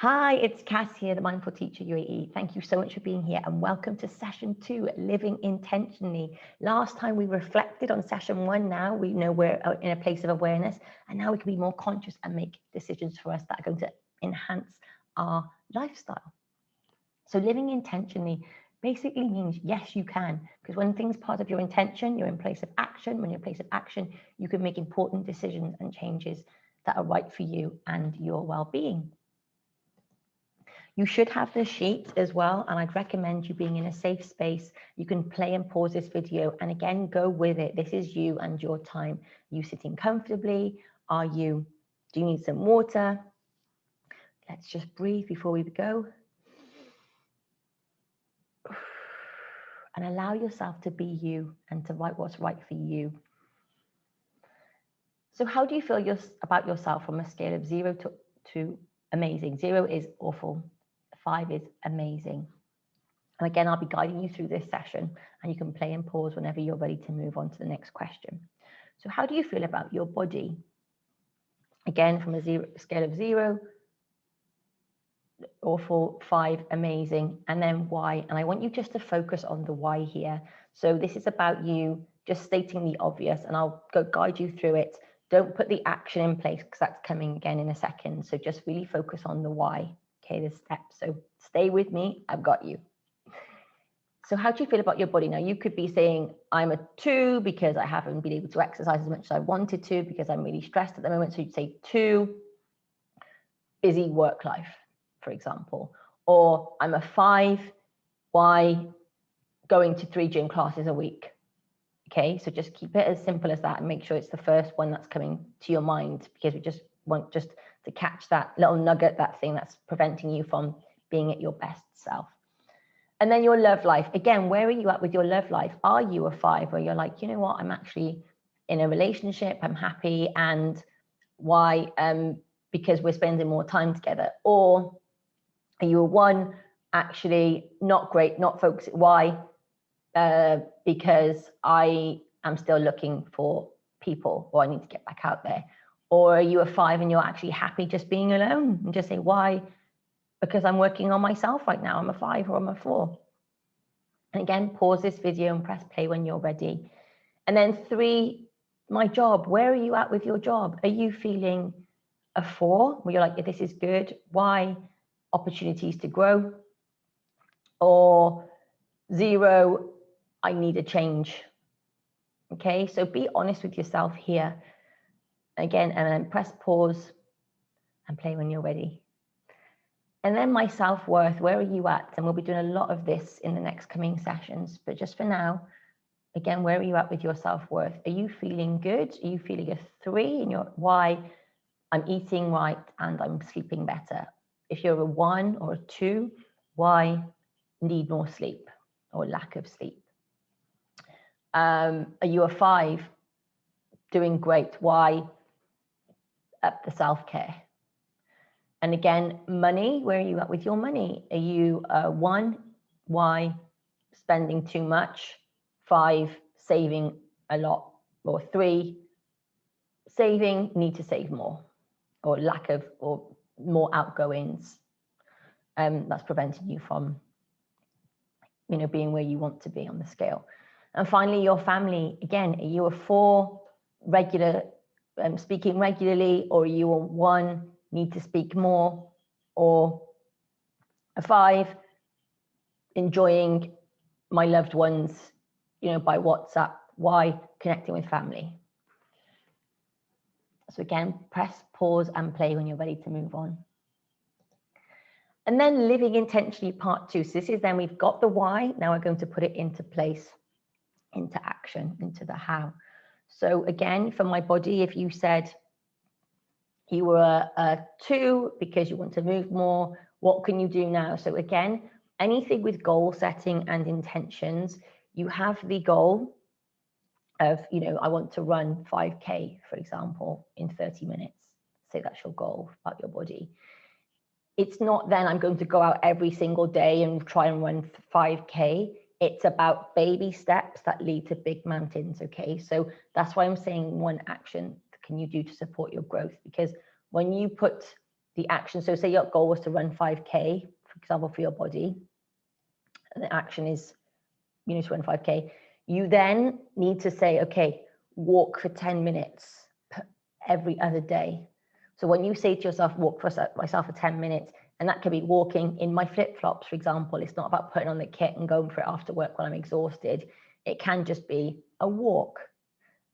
Hi, it's Cas here, the Mindful Teacher UAE. Thank you so much for being here and welcome to session 2, Living Intentionally. Last time we reflected on session 1. Now we know we're in a place of awareness and now we can be more conscious and make decisions for us that are going to enhance our lifestyle. So living intentionally basically means yes, you can, because when things part of your intention, you're in place of action. When you're in place of action, you can make important decisions and changes that are right for you and your well-being. You should have the sheet as well, and I'd recommend you being in a safe space. You can play and pause this video, and again, go with it. This is you and your time. Are you sitting comfortably? Do you need some water? Let's just breathe before we go. And allow yourself to be you and to write what's right for you. So how do you feel about yourself from a scale of 0 to amazing? 0 is awful. 5 is amazing. And again, I'll be guiding you through this session and you can play and pause whenever you're ready to move on to the next question. So how do you feel about your body? Again, from a scale of 0, awful, 5, amazing, and then why? And I want you just to focus on the why here. So this is about you just stating the obvious, and I'll guide you through it. Don't put the action in place because that's coming again in a second. So just really focus on the why. Okay, the steps. So stay with me. I've got you. So how do you feel about your body? Now, you could be saying, I'm a 2 because I haven't been able to exercise as much as I wanted to because I'm really stressed at the moment. So you'd say 2, busy work life, for example. Or I'm a 5, why? Going to 3 gym classes a week. Okay, so just keep it as simple as that and make sure it's the first one that's coming to your mind, because we just want just to catch that little nugget, that thing that's preventing you from being at your best self. And then your love life. Again, where are you at with your love life? Are you a 5 where you're like, you know what, I'm actually in a relationship, I'm happy, and why? Because we're spending more time together. Or are you a 1, actually not great, not focused? Why? Because I am still looking for people, or I need to get back out there. Or are you a 5 and you're actually happy just being alone? And just say, why? Because I'm working on myself right now. I'm a 5 or I'm a 4. And again, pause this video and press play when you're ready. And then 3, my job. Where are you at with your job? Are you feeling a 4 where you're like, this is good? Why? Opportunities to grow. Or 0, I need a change. Okay, so be honest with yourself here. Again, and then press pause and play when you're ready. And then my self-worth, where are you at? And we'll be doing a lot of this in the next coming sessions. But just for now, again, where are you at with your self-worth? Are you feeling good? Are you feeling a 3 in your why? I'm eating right and I'm sleeping better. If you're a 1 or a 2, why? Need more sleep or lack of sleep. Are you a 5? Doing great. Why? Up the self-care. And again, money, where are you at with your money? Are you a 1? Why? Spending too much. 5, saving a lot. Or 3, saving, need to save more. Or lack of, or more outgoings. That's preventing you from, being where you want to be on the scale. And finally, your family. Again, are you a 4, regular, speaking regularly, or are you a 1, need to speak more, or a 5, enjoying my loved ones, by WhatsApp? Why? Connecting with family. So again, press pause and play when you're ready to move on. And then living intentionally, part 2. So this is then we've got the why. Now we're going to put it into place, into action, into the how. So again, for my body, if you said you were a 2 because you want to move more, what can you do now? So again, anything with goal setting and intentions, you have the goal of, I want to run 5K, for example, in 30 minutes. Say that's your goal about your body. It's not then I'm going to go out every single day and try and run 5K. It's about baby steps that lead to big mountains, okay? So that's why I'm saying, one action can you do to support your growth? Because when you put the action. So say your goal was to run 5K, for example, for your body, and the action is, to run 5K. You then need to say, okay, walk for 10 minutes every other day. So when you say to yourself, walk for myself for 10 minutes, and that could be walking in my flip-flops, for example. It's not about putting on the kit and going for it after work when I'm exhausted. It can just be a walk.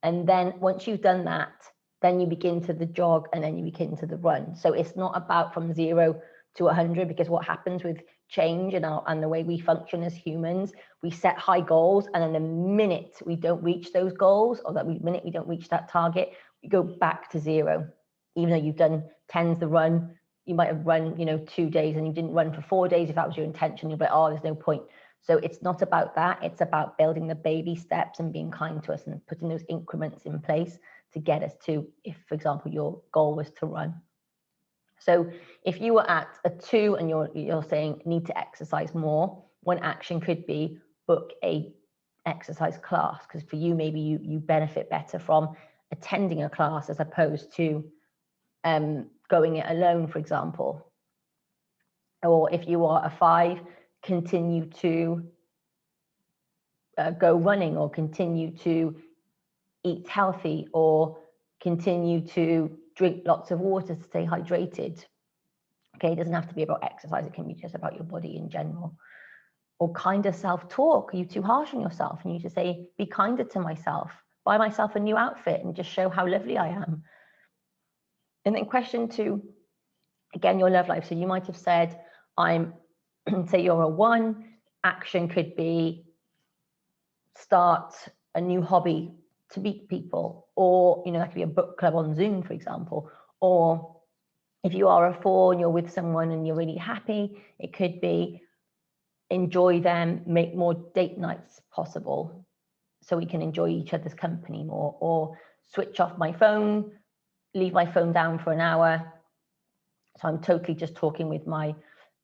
And then once you've done that, then you begin to the jog, and then you begin to the run. So it's not about from 0 to 100, because what happens with change and the way we function as humans, we set high goals, and then the minute we don't reach those goals, or minute we don't reach that target, we go back to 0. Even though you've done 10's the run, you might have run 2 days and you didn't run for 4 days. If that was your intention, you'll be like, oh, there's no point. So it's not about that. It's about building the baby steps and being kind to us and putting those increments in place to get us to, if, for example, your goal was to run. So if you were at a 2 and you're saying need to exercise more, one action could be book a exercise class, because for you, maybe you benefit better from attending a class as opposed to going it alone, for example. Or if you are a 5, continue to go running, or continue to eat healthy, or continue to drink lots of water to stay hydrated. Okay, it doesn't have to be about exercise. It can be just about your body in general. Or kinder self-talk. Are you too harsh on yourself? And you just say, be kinder to myself. Buy myself a new outfit and just show how lovely I am. And then question 2, again, your love life. So you might have said, say you're a 1, action could be start a new hobby to meet people, or, that could be a book club on Zoom, for example. Or if you are a 4 and you're with someone and you're really happy, it could be enjoy them, make more date nights possible so we can enjoy each other's company more, or switch off my phone, leave my phone down for an hour. So I'm totally just talking with my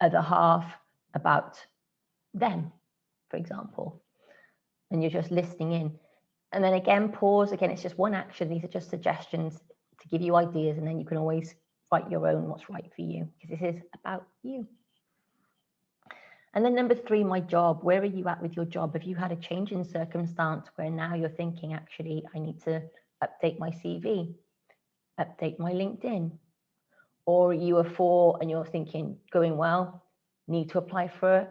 other half about them, for example, and you're just listening in. And then again, pause. Again, it's just one action. These are just suggestions to give you ideas, and then you can always write your own what's right for you, because this is about you. And then number 3, my job. Where are you at with your job? Have you had a change in circumstance where now you're thinking, actually, I need to update my CV, update my LinkedIn? Or you are 4 and you're thinking, going well, need to apply for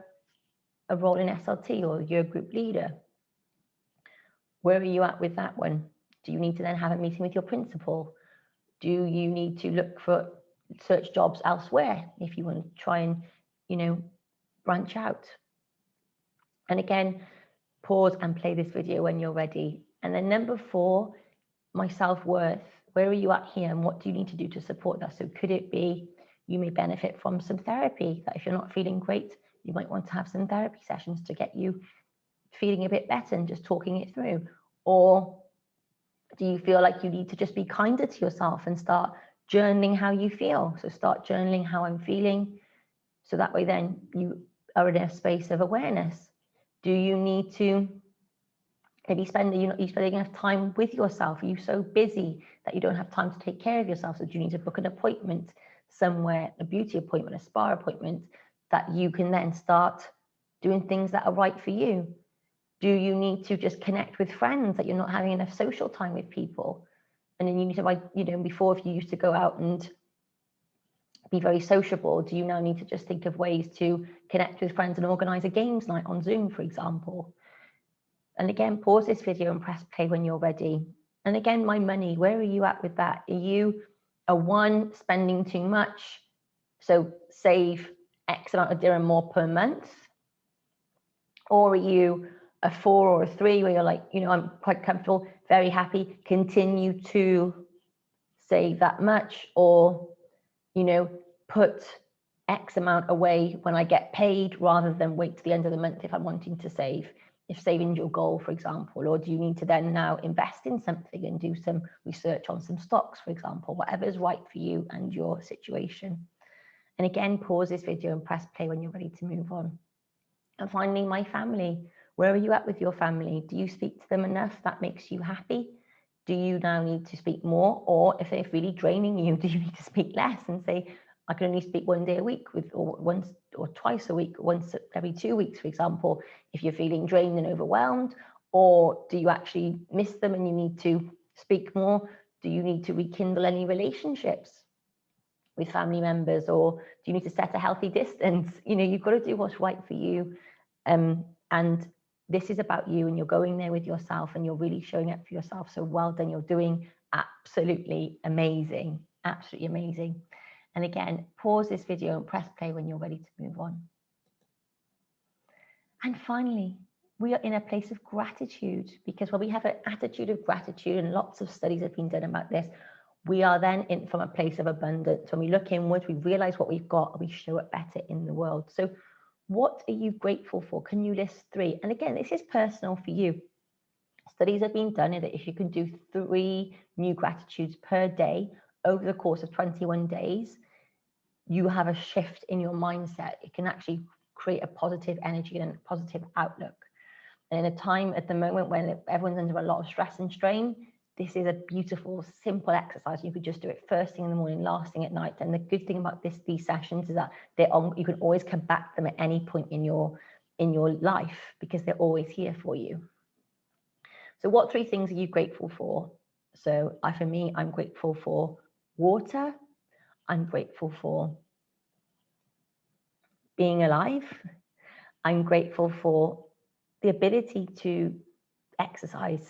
a role in SLT, or you're a group leader? Where are you at with that one? Do you need to then have a meeting with your principal? Do you need to search jobs elsewhere if you want to try and, branch out? And again, pause and play this video when you're ready. And then number 4, my self-worth. Where are you at here, and what do you need to do to support that? So could it be you may benefit from some therapy, that if you're not feeling great, you might want to have some therapy sessions to get you feeling a bit better and just talking it through? Or do you feel like you need to just be kinder to yourself and start journaling how you feel? So start journaling how I'm feeling, so that way then you are in a space of awareness. Do you need to maybe you're not spending enough time with yourself? Are you so busy that you don't have time to take care of yourself? So do you need to book an appointment somewhere, a beauty appointment, a spa appointment, that you can then start doing things that are right for you? Do you need to just connect with friends, that you're not having enough social time with people? And then you need to, before, if you used to go out and be very sociable, do you now need to just think of ways to connect with friends and organize a games night on Zoom, for example? And again, pause this video and press play when you're ready. And again, my money, where are you at with that? Are you a 1, spending too much, so save X amount of dirham more per month? Or are you a 4 or a 3 where you're like, I'm quite comfortable, very happy, continue to save that much? Or, put X amount away when I get paid, rather than wait to the end of the month if I'm wanting to save, if saving's your goal, for example? Or do you need to then now invest in something and do some research on some stocks, for example? Whatever's right for you and your situation. And again, pause this video and press play when you're ready to move on. And finally, my family. Where are you at with your family? Do you speak to them enough? That makes you happy? Do you now need to speak more? Or if they're really draining you, do you need to speak less and say, I can only speak one day a week or once or twice a week, once every 2 weeks, for example, if you're feeling drained and overwhelmed? Or do you actually miss them and you need to speak more? Do you need to rekindle any relationships with family members, or do you need to set a healthy distance? You've got to do what's right for you. And this is about you, and you're going there with yourself and you're really showing up for yourself. So well done. You're doing absolutely amazing, absolutely amazing. And again, pause this video and press play when you're ready to move on. And finally, we are in a place of gratitude, because when we have an attitude of gratitude, and lots of studies have been done about this, we are then in from a place of abundance. When we look inwards, we realize what we've got, and we show it better in the world. So what are you grateful for? Can you list 3? And again, this is personal for you. Studies have been done that if you can do 3 new gratitudes per day over the course of 21 days, you have a shift in your mindset. It can actually create a positive energy and a positive outlook. And in a time at the moment when everyone's under a lot of stress and strain, this is a beautiful, simple exercise. You could just do it first thing in the morning, last thing at night. And the good thing about these sessions is that you can always come back to them at any point in your life, because they're always here for you. So what 3 things are you grateful for? So for me, I'm grateful for water. I'm grateful for being alive. I'm grateful for the ability to exercise.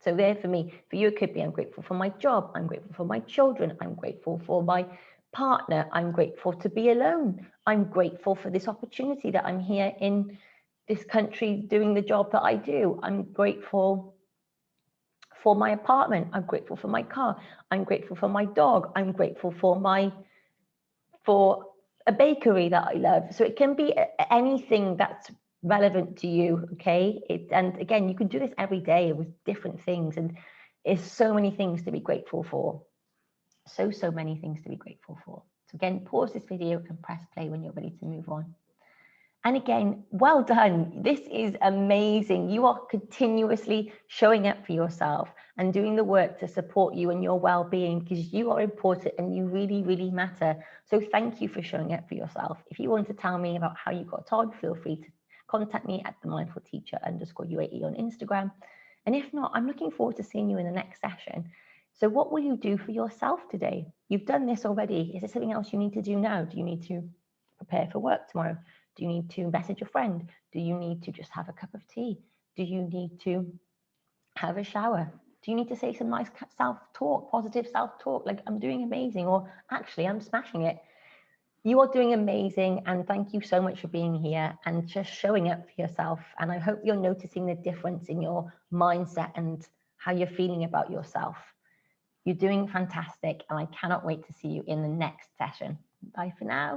So there for me. For you, it could be I'm grateful for my job. I'm grateful for my children. I'm grateful for my partner. I'm grateful to be alone. I'm grateful for this opportunity that I'm here in this country doing the job that I do. I'm grateful for my apartment. I'm grateful for my car. I'm grateful for my dog. I'm grateful for a bakery that I love. So it can be anything that's relevant to you, okay? And again, you can do this every day with different things, and there's so many things to be grateful for. So many things to be grateful for. So again, pause this video and press play when you're ready to move on. And again, well done. This is amazing. You are continuously showing up for yourself and doing the work to support you and your well-being, because you are important and you really, really matter. So thank you for showing up for yourself. If you want to tell me about how you got on, feel free to contact me at themindfulteacher_UAE on Instagram. And if not, I'm looking forward to seeing you in the next session. So what will you do for yourself today? You've done this already. Is there something else you need to do now? Do you need to prepare for work tomorrow? Do you need to message a friend? Do you need to just have a cup of tea? Do you need to have a shower? Do you need to say some nice self-talk, positive self-talk, like I'm doing amazing, or actually I'm smashing it? You are doing amazing, and thank you so much for being here and just showing up for yourself. And I hope you're noticing the difference in your mindset and how you're feeling about yourself. You're doing fantastic, and I cannot wait to see you in the next session. Bye for now.